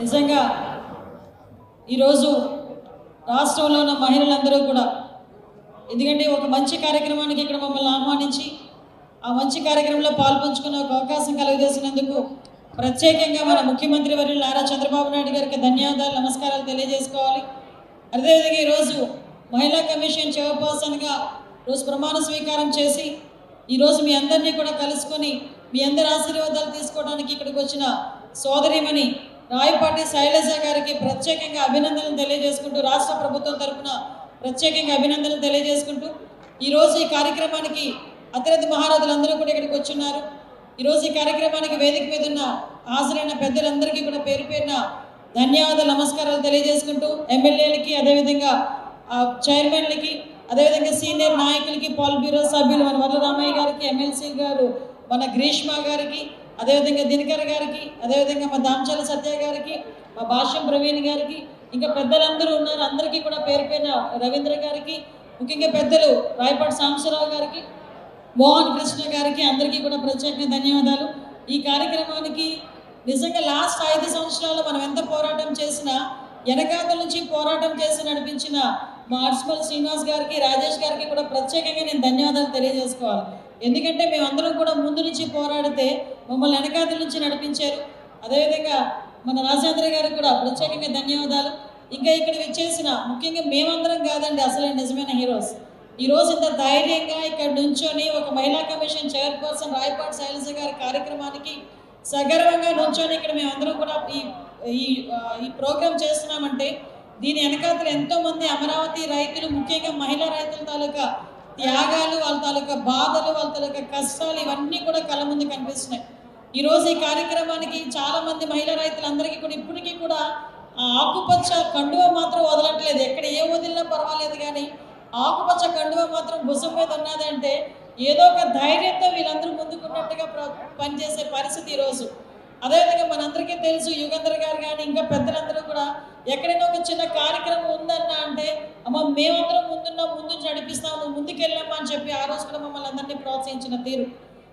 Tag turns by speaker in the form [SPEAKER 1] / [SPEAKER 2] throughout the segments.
[SPEAKER 1] నిజంగా ఈరోజు రాష్ట్రంలో ఉన్న మహిళలందరూ కూడా ఎందుకంటే ఒక మంచి కార్యక్రమానికి ఇక్కడ మమ్మల్ని ఆహ్వానించి ఆ మంచి కార్యక్రమంలో పాల్పంచుకునే ఒక అవకాశం కలుగజేసినందుకు ప్రత్యేకంగా మన ముఖ్యమంత్రి వర్యులు నారా చంద్రబాబు నాయుడు గారికి ధన్యవాదాలు నమస్కారాలు తెలియజేసుకోవాలి. అదేవిధంగా ఈరోజు మహిళా కమిషన్ చైర్పర్సన్గా రోజు ప్రమాణ స్వీకారం చేసి ఈరోజు మీ అందరినీ కూడా కలుసుకొని మీ అందరి ఆశీర్వాదాలు తీసుకోవడానికి ఇక్కడికి వచ్చిన సోదరిమణి రాయపాటి శైలజ గారికి ప్రత్యేకంగా అభినందనలు తెలియజేసుకుంటూ రాష్ట్ర ప్రభుత్వం తరఫున ప్రత్యేకంగా అభినందనలు తెలియజేసుకుంటూ ఈరోజు ఈ కార్యక్రమానికి అతిరథ మహారథులందరూ కూడా ఇక్కడికి వచ్చున్నారు. ఈరోజు ఈ కార్యక్రమానికి వేదిక మీద ఉన్న హాజరైన పెద్దలందరికీ కూడా పేరు పేరున ధన్యవాదాలు నమస్కారాలు తెలియజేసుకుంటూ ఎమ్మెల్యేలకి అదేవిధంగా చైర్మన్లకి అదేవిధంగా సీనియర్ నాయకులకి పాల్ బ్యూరో సభ్యులు మన వరలరామయ్య గారికి ఎమ్మెల్సీ గారు మన గ్రీష్మ గారికి అదేవిధంగా దినకర్ గారికి అదేవిధంగా మా దామచాల సత్య గారికి మా భాష్యం ప్రవీణ్ గారికి ఇంకా పెద్దలందరూ ఉన్నారు అందరికీ కూడా పేరు పేరున రవీంద్ర గారికి ముఖ్యంగా పెద్దలు రాయపాటి సాంబశివరావు గారికి మోహన్ కృష్ణ గారికి అందరికీ కూడా ప్రత్యేకంగా ధన్యవాదాలు. ఈ కార్యక్రమానికి నిజంగా లాస్ట్ 5 సంవత్సరాలు మనం ఎంత పోరాటం చేసినా వెనకాతల నుంచి పోరాటం చేసి నడిపించిన మా అర్స్మల్ శ్రీనివాస్ గారికి రాజేష్ గారికి కూడా ప్రత్యేకంగా నేను ధన్యవాదాలు తెలియజేసుకోవాలి. ఎందుకంటే మేమందరం కూడా ముందు నుంచి పోరాడితే మమ్మల్ని వెనకాతల నుంచి నడిపించారు. అదేవిధంగా మన రాజేంద్ర గారికి కూడా ప్రత్యేకంగా ధన్యవాదాలు. ఇంకా ఇక్కడ విచ్చేసిన ముఖ్యంగా మేమందరం కాదండి అసలే నిజమైన హీరోస్. ఈరోజు ఇంత ధైర్యంగా ఇక్కడ నుంచొని ఒక మహిళా కమిషన్ చైర్పర్సన్ రాయపాటి శైలజ గారి కార్యక్రమానికి సగర్వంగా నుంచొని ఇక్కడ మేమందరం కూడా ఈ ప్రోగ్రాం చేస్తున్నామంటే దీని వెనకాతలు ఎంతోమంది అమరావతి రైతులు ముఖ్యంగా మహిళా రైతుల తాలూకా త్యాగాలు వాళ్ళ తాలూకా బాధలు వాళ్ళ తాలూకా కష్టాలు ఇవన్నీ కూడా కళ్ళ ముందు కనిపిస్తున్నాయి. ఈరోజు ఈ కార్యక్రమానికి చాలామంది మహిళా రైతులందరికీ కూడా ఇప్పటికీ కూడా ఆకుపచ్చ కండువ మాత్రం వదలట్లేదు. ఎక్కడ ఏ వదిలినా పర్వాలేదు కానీ ఆకుపచ్చ కండువ మాత్రం భుజం మీద ఉన్నదంటే ఏదో ఒక ధైర్యంతో వీళ్ళందరూ ముందుకున్నట్టుగా పనిచేసే పరిస్థితి ఈరోజు. అదేవిధంగా మనందరికీ తెలుసు యుగంధర్ గారు కానీ ఇంకా పెద్దలందరూ కూడా ఎక్కడైనా ఒక చిన్న కార్యక్రమం ఉందన్నా అంటే అమ్మ మేమందరం ముందు నడిపిస్తాం నువ్వు ముందుకెళ్ళామా అని చెప్పి ఆ రోజు కూడా మమ్మల్ని అందరినీ ప్రోత్సహించిన తీరు.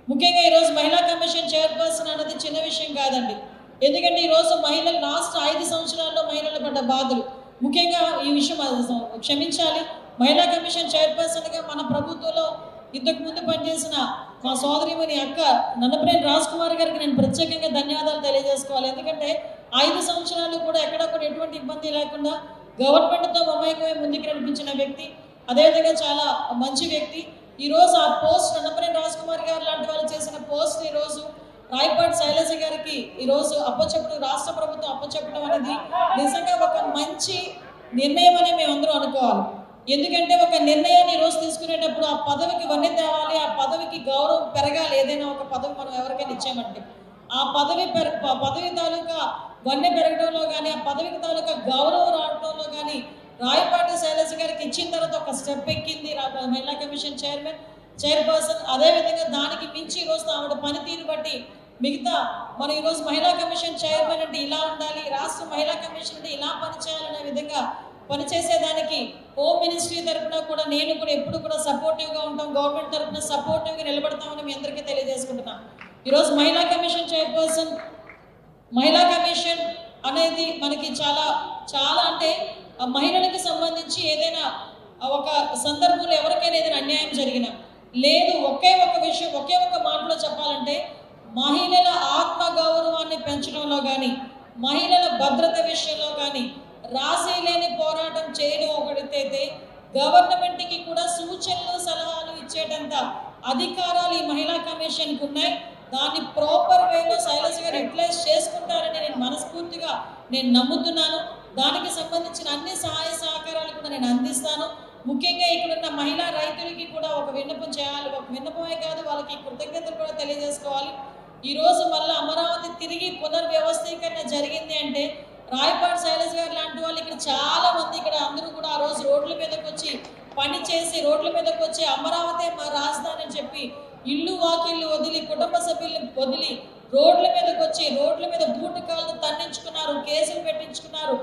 [SPEAKER 1] ముఖ్యంగా ఈరోజు మహిళా కమిషన్ చైర్పర్సన్ అన్నది చిన్న విషయం కాదండి. ఎందుకంటే ఈరోజు మహిళలు లాస్ట్ 5 సంవత్సరాల్లో మహిళలు పడ్డ బాధలు ముఖ్యంగా ఈ విషయం క్షమించాలి. మహిళా కమిషన్ చైర్పర్సన్గా మన ప్రభుత్వంలో ఇంతకు ముందు పనిచేసిన మా సోదరిమణి అక్క నన్నపనేని రాజ్ కుమార్ గారికి నేను ప్రత్యేకంగా ధన్యవాదాలు తెలియజేసుకోవాలి. ఎందుకంటే 5 సంవత్సరాలు కూడా ఎక్కడ కూడా ఎటువంటి ఇబ్బంది లేకుండా గవర్నమెంట్తో మమేకమై ముందుకు నడిపించిన వ్యక్తి. అదేవిధంగా చాలా మంచి వ్యక్తి. ఈరోజు ఆ పోస్ట్ నన్నపనేని రాజ్ కుమార్ గారు లాంటి వాళ్ళు చేసిన పోస్ట్ ఈరోజు రాయపాటి శైలజ గారికి ఈరోజు అప్పచెప్పడం రాష్ట్ర ప్రభుత్వం అప్పచెప్పడం అనేది నిజంగా ఒక మంచి నిర్ణయం అని మేమందరం అనుకోవాలి. ఎందుకంటే ఒక నిర్ణయాన్ని ఈరోజు తీసుకునేటప్పుడు ఆ పదవికి వన్నె తేవాలి, ఆ పదవికి గౌరవం పెరగాలి. ఏదైనా ఒక పదవి మనం ఎవరికైనా ఇచ్చామంటే ఆ పదవి తాలూకా వన్నె పెరగడంలో కానీ ఆ పదవికి తాలూకా గౌరవం రావడంలో కానీ రాయపాటి శైలజ గారికి ఇచ్చిన తర్వాత ఒక స్టెప్ ఎక్కింది మహిళా కమిషన్ చైర్పర్సన్. అదేవిధంగా దానికి మించి ఈరోజు ఆవిడ పనితీరు బట్టి మిగతా మన ఈరోజు మహిళా కమిషన్ చైర్మన్ అంటే ఇలా ఉండాలి, రాష్ట్ర మహిళా కమిషన్ అంటే ఇలా పనిచేయాలనే విధంగా పనిచేసేదానికి హోమ్ మినిస్ట్రీ తరఫున కూడా నేను కూడా ఎప్పుడు కూడా సపోర్టివ్గా ఉంటాం, గవర్నమెంట్ తరఫున సపోర్టివ్గా నిలబడతామని మీ అందరికీ తెలియజేసుకుంటున్నాను. ఈరోజు మహిళా కమిషన్ చైర్పర్సన్ మహిళా కమిషన్ అనేది మనకి చాలా అంటే మహిళలకు సంబంధించి ఏదైనా ఒక సందర్భంలో ఎవరికైనా ఏదైనా అన్యాయం జరిగినా లేదు ఒకే ఒక మాటలో చెప్పాలంటే మహిళల ఆత్మగౌరవాన్ని పెంచడంలో కానీ మహిళల భద్రత విషయంలో కానీ రాజీ లేని పోరాటం చేయడం ఒకటైతే గవర్నమెంట్కి కూడా సూచనలు సలహాలు ఇచ్చేటంత అధికారాలు ఈ మహిళా కమిషన్కి ఉన్నాయి. దాన్ని ప్రాపర్ వేలో శైలజ గారు యూటిలైజ్ చేసుకుంటారని నేను మనస్ఫూర్తిగా నమ్ముతున్నాను. దానికి సంబంధించిన అన్ని సహాయ సహకారాలు కూడా నేను అందిస్తాను. ముఖ్యంగా ఇక్కడున్న మహిళా రైతులకి కూడా ఒక విన్నపం చేయాలి. ఒక విన్నపమే కాదు వాళ్ళకి కృతజ్ఞతలు కూడా తెలియజేసుకోవాలి. ఈరోజు మళ్ళీ అమరావతి తిరిగి పునర్వ్యవస్థీకరణ జరిగింది అంటే రాయపాటి శైలజ గారు లాంటి వాళ్ళు ఇక్కడ చాలా మంది ఇక్కడ అందరూ కూడా ఆ రోజు రోడ్ల మీదకి వచ్చి పని చేసి రోడ్ల మీదకి వచ్చి అమరావతి మా రాజధాని అని చెప్పి ఇల్లు వాకిళ్ళు వదిలి కుటుంబ సభ్యుల్ని వదిలి రోడ్ల మీదకి వచ్చి రోడ్ల మీద బూటకాలను తన్నించుకున్నారు, కేసులు పెట్టించుకున్నారు,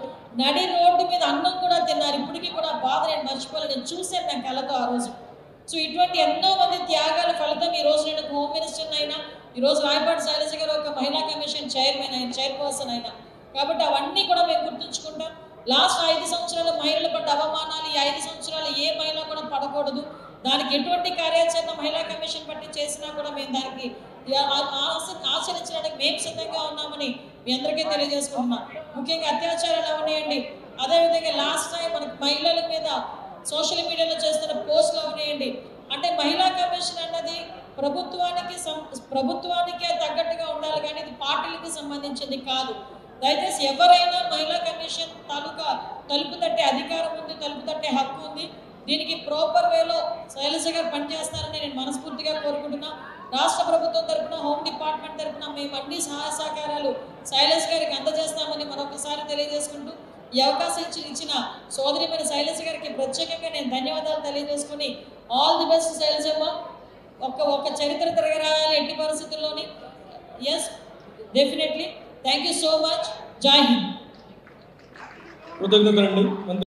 [SPEAKER 1] నడి రోడ్డు మీద అన్నం కూడా తిన్నారు. ఇప్పటికీ కూడా బాధ నేను మర్చిపోలేదు, నేను చూశాను నా కళ్ళతో ఆ రోజు. సో ఇటువంటి ఎంతో మంది త్యాగాల ఫలితం ఈరోజు నేను హోమ్ మినిస్టర్ అయినా ఈరోజు రాయపాటి శైలజ గారు ఒక మహిళా కమిషన్ చైర్పర్సన్ అయినా కాబట్టి అవన్నీ కూడా మేము గుర్తుంచుకుంటాం. లాస్ట్ 5 సంవత్సరాలు మహిళలు పడ్డ అవమానాలు ఈ 5 సంవత్సరాలు ఏ మహిళ కూడా పడకూడదు. దానికి ఎటువంటి కార్యాచరణ మహిళా కమిషన్ బట్టి చేసినా కూడా మేము దానికి ఆచరించడానికి మేము సిద్ధంగా ఉన్నామని మీ అందరికీ తెలియజేసుకుంటున్నాం. ముఖ్యంగా అత్యాచారాలు అవనేయండి, అదేవిధంగా లాస్ట్ టైం మనకి మహిళల మీద సోషల్ మీడియాలో చేస్తున్న పోస్టులు అవనేయండి. అంటే మహిళా కమిషన్ అన్నది ప్రభుత్వానికే తగ్గట్టుగా ఉండాలి, కానీ ఇది పార్టీలకు సంబంధించింది కాదు. దయచేసి ఎవరైనా మహిళా కమిషన్ తాలూకా తలుపు తట్టే అధికారం ఉంది, తలుపు తట్టే హక్కు ఉంది. దీనికి ప్రాపర్ వేలో శైలజ గారు పనిచేస్తారని నేను మనస్ఫూర్తిగా కోరుకుంటున్నా. రాష్ట్ర ప్రభుత్వం తరఫున, హోమ్ డిపార్ట్మెంట్ తరఫున మేము అన్ని సహాయ సహకారాలు శైలజ గారికి అందజేస్తామని మరొకసారి తెలియజేసుకుంటూ, ఈ అవకాశం ఇచ్చిన సోదరిమణి శైలజ గారికి ప్రత్యేకంగా నేను ధన్యవాదాలు తెలియజేసుకుని, ఆల్ ది బెస్ట్ శైలజమ్మ. ఒక చరిత్ర తిరగరాయాలి ఎట్టి పరిస్థితుల్లోని. Yes, definitely. Thank you so much. జై హింద్.
[SPEAKER 2] కృతజ్ఞతలండి.